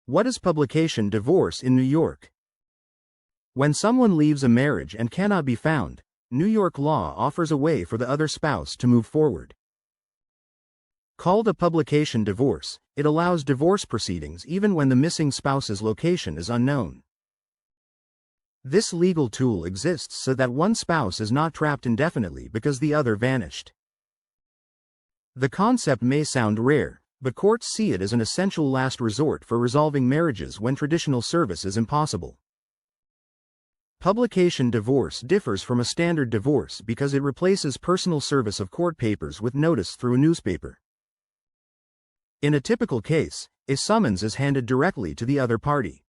What is publication divorce in New York? When someone leaves a marriage and cannot be found, New York law offers a way for the other spouse to move forward. Called a publication divorce, it allows divorce proceedings even when the missing spouse's location is unknown. This legal tool exists so that one spouse is not trapped indefinitely because the other vanished. The concept may sound rare, but courts see it as an essential last resort for resolving marriages when traditional service is impossible. Publication divorce differs from a standard divorce because it replaces personal service of court papers with notice through a newspaper. In a typical case, a summons is handed directly to the other party.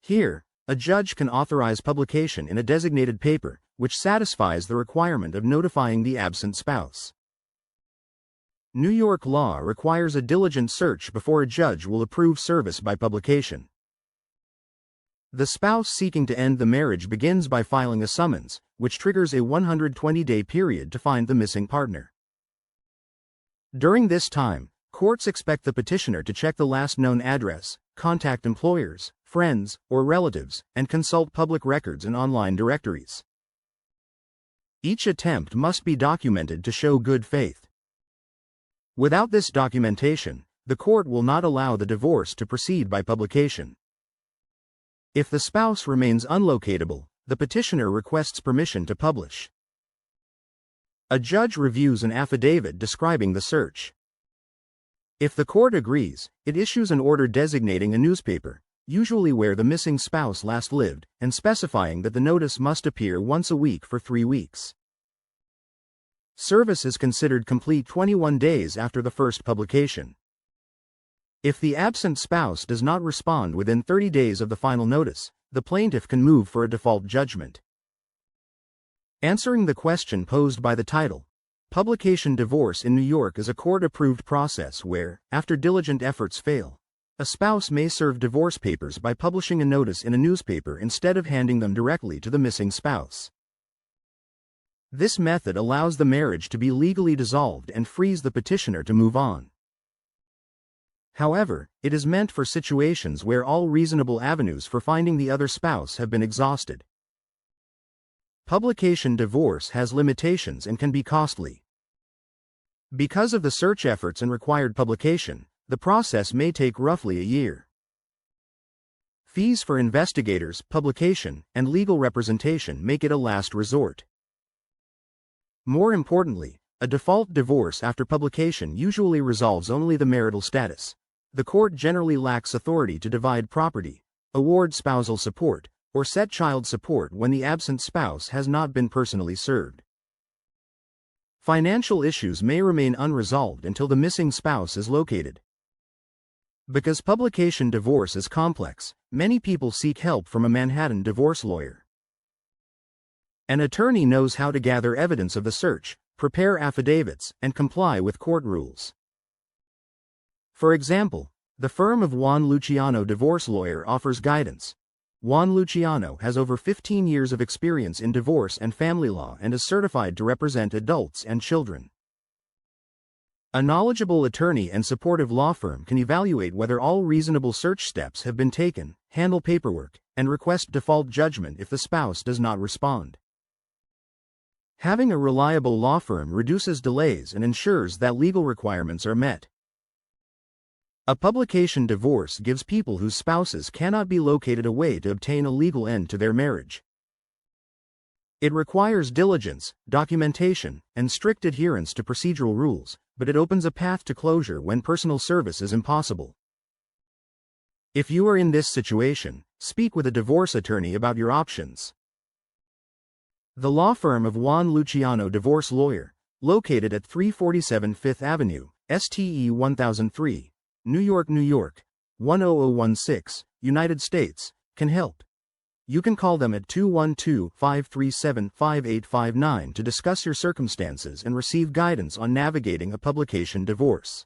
Here, a judge can authorize publication in a designated paper, which satisfies the requirement of notifying the absent spouse. New York law requires a diligent search before a judge will approve service by publication. The spouse seeking to end the marriage begins by filing a summons, which triggers a 120-day period to find the missing partner. During this time, courts expect the petitioner to check the last known address, contact employers, friends, or relatives, and consult public records and online directories. Each attempt must be documented to show good faith. Without this documentation, the court will not allow the divorce to proceed by publication. If the spouse remains unlocatable, the petitioner requests permission to publish. A judge reviews an affidavit describing the search. If the court agrees, it issues an order designating a newspaper, usually where the missing spouse last lived, and specifying that the notice must appear once a week for 3 weeks. Service is considered complete 21 days after the first publication. If the absent spouse does not respond within 30 days of the final notice, the plaintiff can move for a default judgment. Answering the question posed by the title, publication divorce in New York is a court-approved process where, after diligent efforts fail, a spouse may serve divorce papers by publishing a notice in a newspaper instead of handing them directly to the missing spouse. This method allows the marriage to be legally dissolved and frees the petitioner to move on. However, it is meant for situations where all reasonable avenues for finding the other spouse have been exhausted. Publication divorce has limitations and can be costly. Because of the search efforts and required publication, the process may take roughly a year. Fees for investigators, publication, and legal representation make it a last resort. More importantly, a default divorce after publication usually resolves only the marital status. The court generally lacks authority to divide property, award spousal support, or set child support when the absent spouse has not been personally served. Financial issues may remain unresolved until the missing spouse is located. Because publication divorce is complex, many people seek help from a Manhattan divorce lawyer. An attorney knows how to gather evidence of the search, prepare affidavits, and comply with court rules. For example, the firm of Juan Luciano Divorce Lawyer offers guidance. Juan Luciano has over 15 years of experience in divorce and family law and is certified to represent adults and children. A knowledgeable attorney and supportive law firm can evaluate whether all reasonable search steps have been taken, handle paperwork, and request default judgment if the spouse does not respond. Having a reliable law firm reduces delays and ensures that legal requirements are met. A publication divorce gives people whose spouses cannot be located a way to obtain a legal end to their marriage. It requires diligence, documentation, and strict adherence to procedural rules, but it opens a path to closure when personal service is impossible. If you are in this situation, speak with a divorce attorney about your options. The law firm of Juan Luciano Divorce Lawyer, located at 347 Fifth Avenue, STE 1003, New York, New York, 10016, United States, can help. You can call them at 212-537-5859 to discuss your circumstances and receive guidance on navigating a publication divorce.